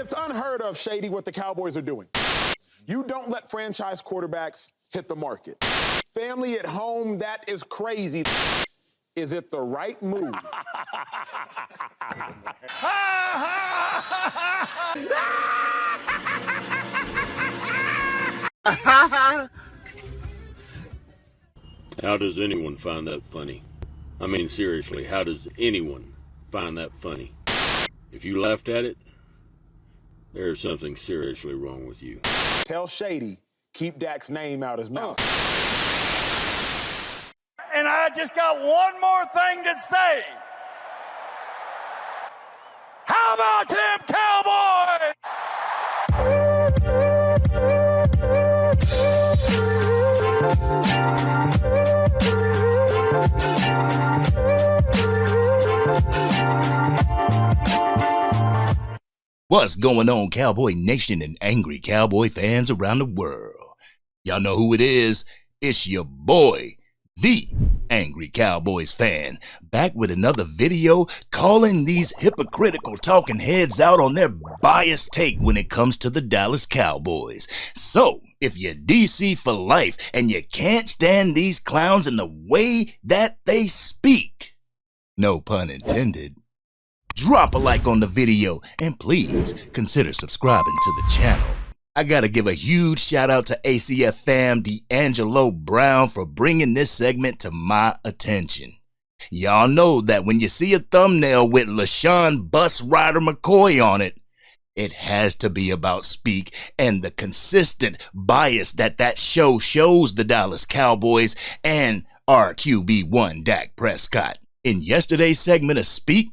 It's unheard of, Shady, what the Cowboys are doing. You don't let franchise quarterbacks hit the market. Family at home, that is crazy. Is it the right move? How does anyone find that funny? I mean, seriously, how does anyone find that funny? If you laughed at it, there's something seriously wrong with you. Tell Shady, keep Dak's name out his mouth. And I just got one more thing to say. How about them Cowboys? What's going on, Cowboy Nation and Angry Cowboy fans around the world? Y'all know who it is. It's your boy, the Angry Cowboys Fan, back with another video calling these hypocritical talking heads out on their biased take when it comes to the Dallas Cowboys. So, if you're DC for life and you can't stand these clowns in the way that they speak, no pun intended, drop a like on the video and please consider subscribing to the channel. I gotta give a huge shout out to ACF fam D'Angelo Brown for bringing this segment to my attention. Y'all know that when you see a thumbnail with LeSean Bus Rider McCoy on it, it has to be about Speak and the consistent bias that show shows the Dallas Cowboys and our QB1 Dak Prescott. In yesterday's segment of Speak,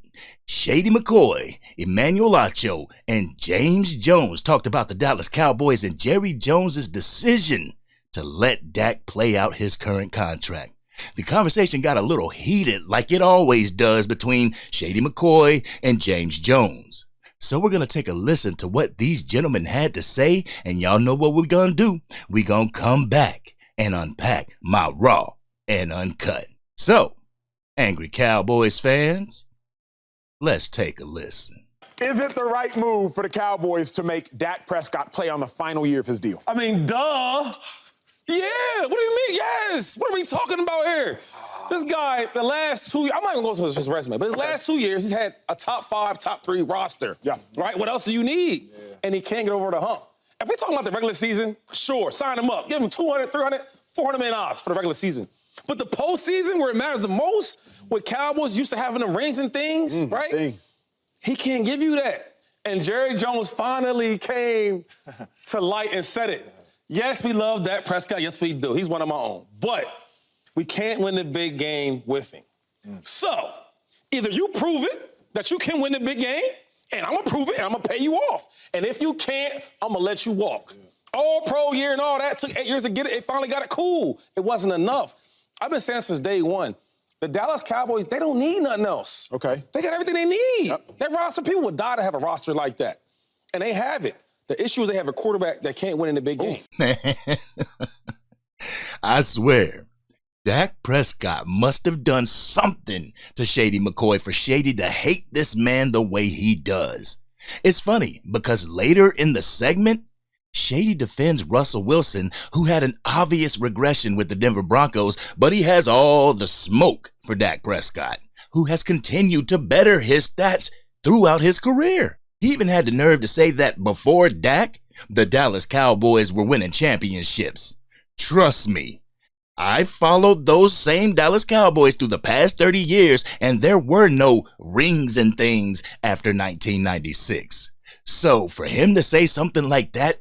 Shady McCoy, Emmanuel Acho, and James Jones talked about the Dallas Cowboys and Jerry Jones's decision to let Dak play out his current contract. The conversation got a little heated like it always does between Shady McCoy and James Jones. So we're going to take a listen to what these gentlemen had to say, and y'all know what we're going to do. We're going to come back and unpack my Raw and Uncut. So, Angry Cowboys fans, let's take a listen. Is it the right move for the Cowboys to make Dak Prescott play on the final year of his deal? I mean, duh. Yeah, what do you mean? Yes. What are we talking about here? This guy, the last 2 years, I'm not even going to go to his resume, but his last 2 years, he's had a top 5, top 3 roster. Yeah. Right? What else do you need? Yeah. And he can't get over the hump. If we're talking about the regular season, sure, sign him up. Give him $200, $300, $400 million for the regular season. But the postseason, where it matters the most, with Cowboys used to having the rings and things, right? Things. He can't give you that. And Jerry Jones finally came to light and said it. Yes, we love Dak Prescott. Yes, we do. He's one of my own. But we can't win the big game with him. So either you prove it that you can win the big game, and I'm going to prove it, and I'm going to pay you off. And if you can't, I'm going to let you walk. All pro year and all that took 8 years to get it. It finally got it cool. It wasn't enough. I've been saying since day one, the Dallas Cowboys, they don't need nothing else. Okay. They got everything they need. Yep. That roster, people would die to have a roster like that. And they have it. The issue is they have a quarterback that can't win in the big game. Man, I swear, Dak Prescott must have done something to Shady McCoy for Shady to hate this man the way he does. It's funny because later in the segment, Shady defends Russell Wilson, who had an obvious regression with the Denver Broncos, but he has all the smoke for Dak Prescott, who has continued to better his stats throughout his career. He even had the nerve to say that before Dak, the Dallas Cowboys were winning championships. Trust me, I followed those same Dallas Cowboys through the past 30 years, and there were no rings and things after 1996. So for him to say something like that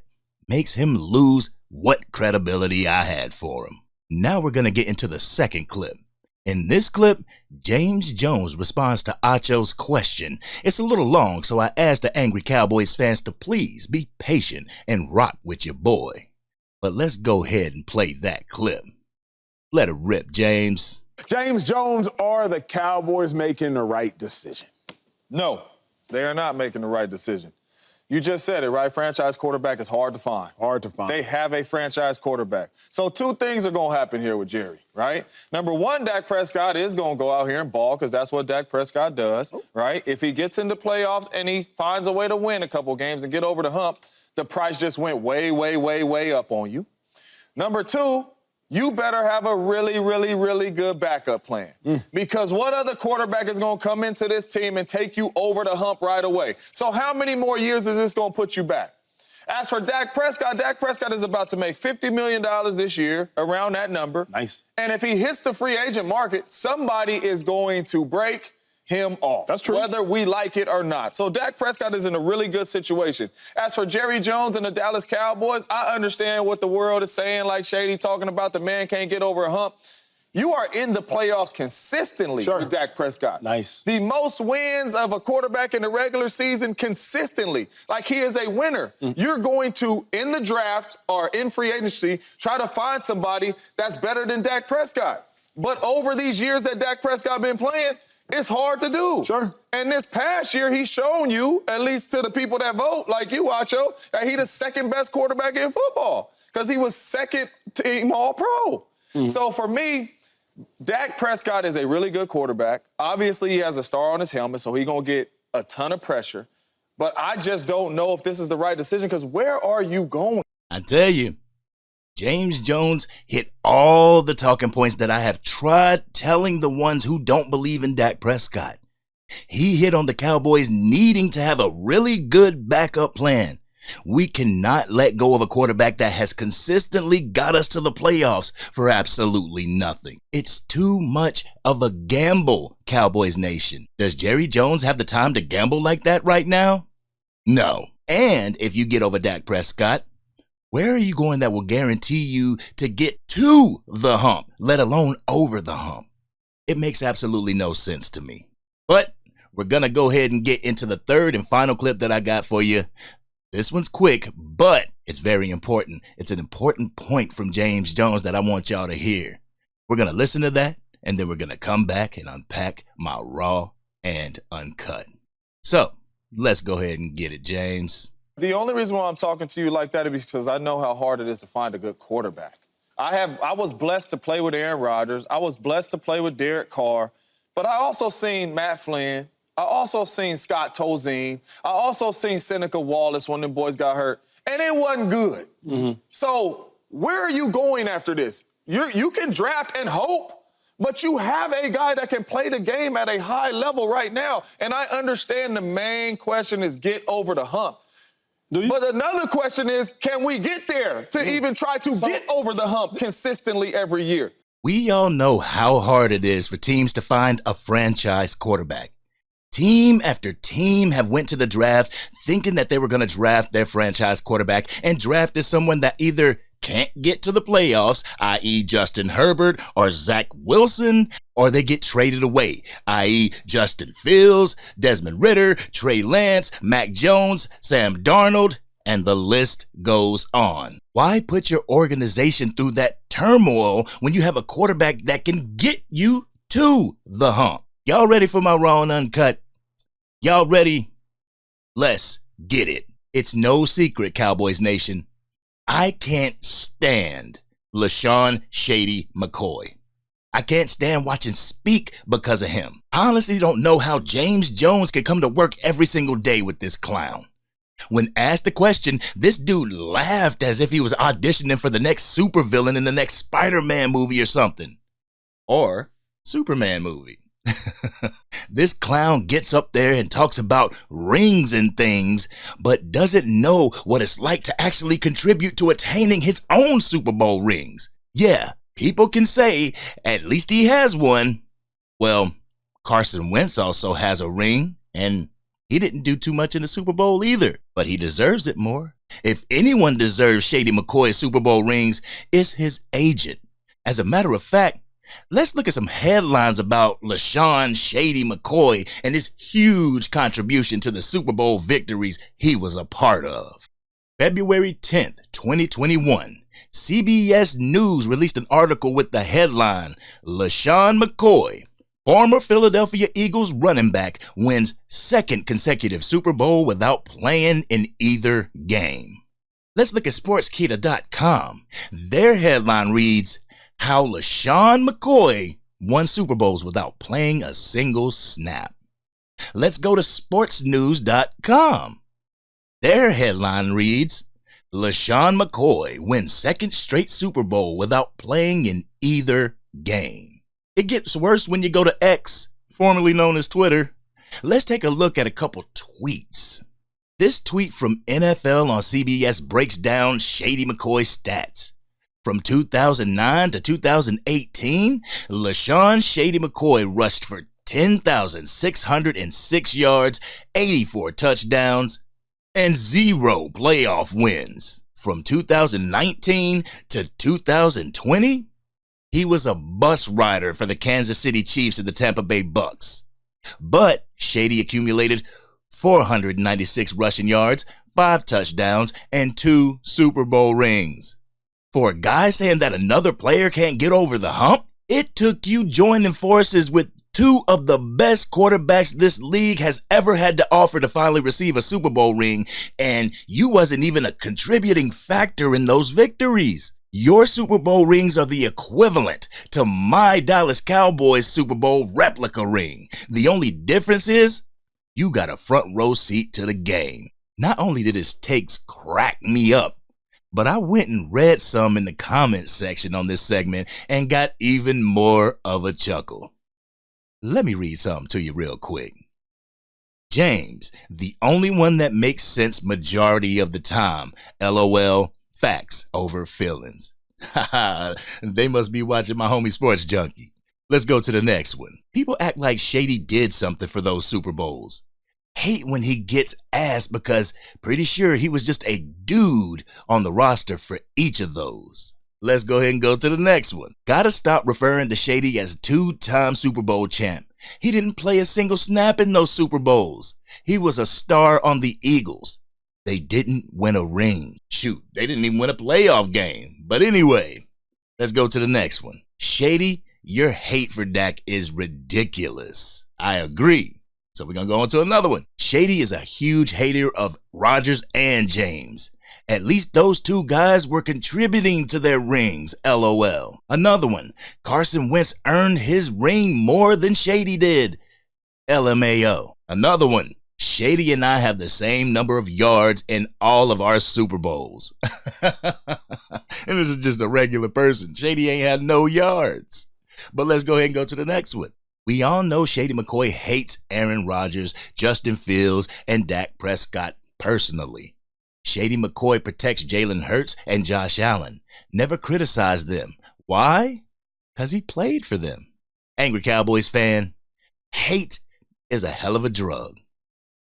makes him lose what credibility I had for him. Now we're going to get into the second clip. In this clip, James Jones responds to Acho's question. It's a little long, so I asked the Angry Cowboys fans to please be patient and rock with your boy. But let's go ahead and play that clip. Let it rip, James. James Jones, are the Cowboys making the right decision? No, they are not making the right decision. You just said it, right? Franchise quarterback is hard to find. Hard to find. They have a franchise quarterback. So two things are going to happen here with Jerry, right? Number one, Dak Prescott is going to go out here and ball because that's what Dak Prescott does, right? If he gets into playoffs and he finds a way to win a couple games and get over the hump, the price just went way, way, way, way up on you. Number two, you better have a really, really, really good backup plan. Because what other quarterback is going to come into this team and take you over the hump right away? So how many more years is this going to put you back? As for Dak Prescott is about to make $50 million this year, around that number. Nice. And if he hits the free agent market, somebody is going to break him off. That's true. Whether we like it or not. So Dak Prescott is in a really good situation. As for Jerry Jones and the Dallas Cowboys, I understand what the world is saying, like Shady talking about the man can't get over a hump. You are in the playoffs consistently with Dak Prescott. Nice. The most wins of a quarterback in the regular season consistently. Like he is a winner. You're going to, in the draft or in free agency, try to find somebody that's better than Dak Prescott. But over these years that Dak Prescott been playing, it's hard to do. Sure. And this past year, he's shown you, at least to the people that vote, like you, Acho, that he's the second best quarterback in football because he was second team All-Pro. So for me, Dak Prescott is a really good quarterback. Obviously, he has a star on his helmet, so he's going to get a ton of pressure. But I just don't know if this is the right decision because where are you going? I tell you, James Jones hit all the talking points that I have tried telling the ones who don't believe in Dak Prescott. He hit on the Cowboys needing to have a really good backup plan. We cannot let go of a quarterback that has consistently got us to the playoffs for absolutely nothing. It's too much of a gamble, Cowboys Nation. Does Jerry Jones have the time to gamble like that right now? No. And if you get over Dak Prescott, where are you going that will guarantee you to get to the hump, let alone over the hump? It makes absolutely no sense to me. But we're going to go ahead and get into the third and final clip that I got for you. This one's quick, but it's very important. It's an important point from James Jones that I want y'all to hear. We're going to listen to that, and then we're going to come back and unpack my raw and uncut. So let's go ahead and get it, James. The only reason why I'm talking to you like that is because I know how hard it is to find a good quarterback. I was blessed to play with Aaron Rodgers. I was blessed to play with Derek Carr. But I also seen Matt Flynn. I also seen Scott Tolzien. I also seen Seneca Wallace when them boys got hurt. And it wasn't good. So where are you going after this? You can draft and hope, but you have a guy that can play the game at a high level right now. And I understand the main question is get over the hump. But another question is, can we get there to even try to get over the hump consistently every year? We all know how hard it is for teams to find a franchise quarterback. Team after team have went to the draft thinking that they were going to draft their franchise quarterback and drafted someone that either can't get to the playoffs, i.e. Justin Herbert or Zach Wilson, or they get traded away, i.e. Justin Fields, Desmond Ridder, Trey Lance, Mac Jones, Sam Darnold, and the list goes on. Why put your organization through that turmoil when you have a quarterback that can get you to the hump? Y'all ready for my raw and uncut? Y'all ready? Let's get it. It's no secret, Cowboys Nation. I can't stand LeSean Shady McCoy. I can't stand watching Speak because of him. I honestly don't know how James Jones can come to work every single day with this clown. When asked the question, this dude laughed as if he was auditioning for the next supervillain in the next Spider-Man movie or something. Or Superman movie. This clown gets up there and talks about rings and things, but doesn't know what it's like to actually contribute to attaining his own Super Bowl rings. Yeah, people can say, at least he has one. Well, Carson Wentz also has a ring, and he didn't do too much in the Super Bowl either, but he deserves it more. If anyone deserves Shady McCoy's Super Bowl rings, it's his agent. As a matter of fact, let's look at some headlines about LeSean Shady McCoy and his huge contribution to the Super Bowl victories he was a part of. February 10th, 2021, CBS News released an article with the headline, LeSean McCoy, Former Philadelphia Eagles running back wins second consecutive Super Bowl without playing in either game. Let's look at Sportskeeda.com. Their headline reads, How LeSean McCoy won Super Bowls without playing a single snap. Let's go to SportsNews.com. Their headline reads, LeSean McCoy wins second straight Super Bowl without playing in either game. It gets worse when you go to X, formerly known as Twitter. Let's take a look at a couple tweets. This tweet from NFL on CBS breaks down Shady McCoy's stats. From 2009 to 2018, LeSean Shady McCoy rushed for 10,606 yards, 84 touchdowns, and 0 playoff wins. From 2019 to 2020, he was a bus rider for the Kansas City Chiefs and the Tampa Bay Bucks. But Shady accumulated 496 rushing yards, 5 touchdowns, and 2 Super Bowl rings. For a guy saying that another player can't get over the hump, it took you joining forces with 2 of the best quarterbacks this league has ever had to offer to finally receive a Super Bowl ring, and you wasn't even a contributing factor in those victories. Your Super Bowl rings are the equivalent to my Dallas Cowboys Super Bowl replica ring. The only difference is you got a front row seat to the game. Not only did his takes crack me up, but I went and read some in the comments section on this segment and got even more of a chuckle. Let me read something to you real quick. James, the only one that makes sense majority of the time. LOL, facts over feelings. Haha, they must be watching my homie Sports Junkie. Let's go to the next one. People act like Shady did something for those Super Bowls. Hate when he gets asked because pretty sure he was just a dude on the roster for each of those. Let's go ahead and go to the next one. Gotta stop referring to Shady as 2-time Super Bowl champ. He didn't play a single snap in those Super Bowls. He was a star on the Eagles. They didn't win a ring. Shoot, they didn't even win a playoff game. But anyway, let's go to the next one. Shady, your hate for Dak is ridiculous. I agree. So we're going to go on to another one. Shady is a huge hater of Rodgers and James. At least those 2 guys were contributing to their rings, LOL. Another one. Carson Wentz earned his ring more than Shady did, LMAO. Another one. Shady and I have the same number of yards in all of our Super Bowls. And this is just a regular person. Shady ain't had no yards. But let's go ahead and go to the next one. We all know Shady McCoy hates Aaron Rodgers, Justin Fields, and Dak Prescott personally. Shady McCoy protects Jalen Hurts and Josh Allen. Never criticized them. Why? Because he played for them. Angry Cowboys fan, hate is a hell of a drug.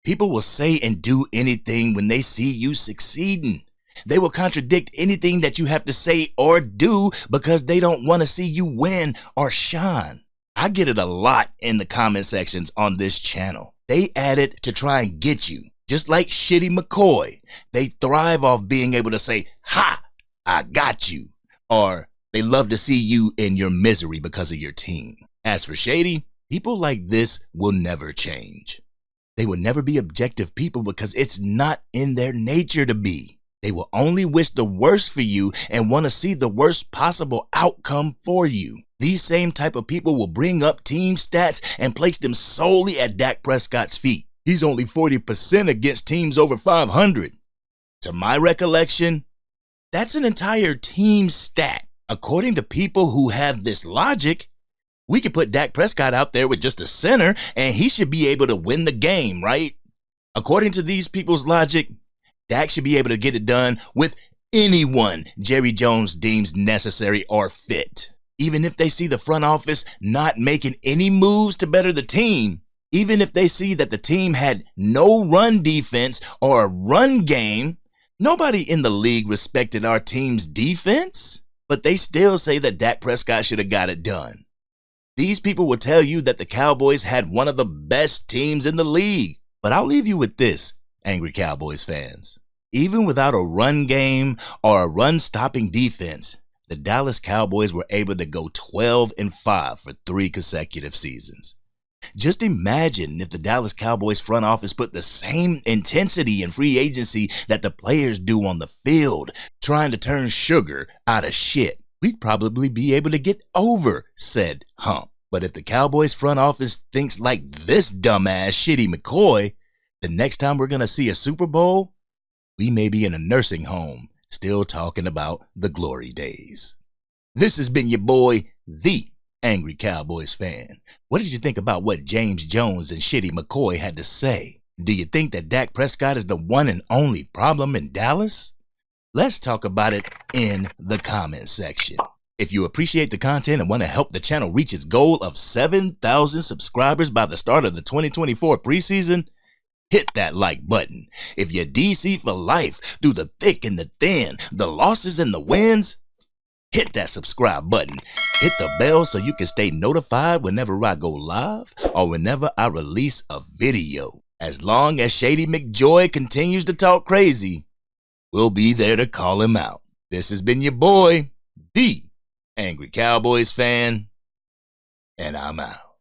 People will say and do anything when they see you succeeding. They will contradict anything that you have to say or do because they don't want to see you win or shine. I get it a lot in the comment sections on this channel. They add it to try and get you. Just like Shitty McCoy, they thrive off being able to say, ha, I got you. Or they love to see you in your misery because of your team. As for Shady, people like this will never change. They will never be objective people because it's not in their nature to be. They will only wish the worst for you and want to see the worst possible outcome for you. These same type of people will bring up team stats and place them solely at Dak Prescott's feet. He's only 40% against teams over 500. To my recollection, that's an entire team stat. According to people who have this logic, we could put Dak Prescott out there with just a center and he should be able to win the game, right? According to these people's logic, Dak should be able to get it done with anyone Jerry Jones deems necessary or fit. Even if they see the front office not making any moves to better the team, even if they see that the team had no run defense or a run game, nobody in the league respected our team's defense, but they still say that Dak Prescott should have got it done. These people will tell you that the Cowboys had one of the best teams in the league, but I'll leave you with this, Angry Cowboys fans. Even without a run game or a run-stopping defense, the Dallas Cowboys were able to go 12-5 for 3 consecutive seasons. Just imagine if the Dallas Cowboys front office put the same intensity in free agency that the players do on the field, trying to turn sugar out of shit. We'd probably be able to get over said hump. But if the Cowboys front office thinks like this dumbass Shady McCoy, the next time we're going to see a Super Bowl, we may be in a nursing home still talking about the glory days. This has been your boy, the Angry Cowboys Fan. What did you think about what James Jones and Shady McCoy had to say? Do you think that Dak Prescott is the one and only problem in Dallas? Let's talk about it in the comment section. If you appreciate the content and want to help the channel reach its goal of 7,000 subscribers by the start of the 2024 preseason, hit that like button. If you're DC for life, through the thick and the thin, the losses and the wins, hit that subscribe button. Hit the bell so you can stay notified whenever I go live or whenever I release a video. As long as Shady McJoy continues to talk crazy, we'll be there to call him out. This has been your boy, the Angry Cowboys Fan, and I'm out.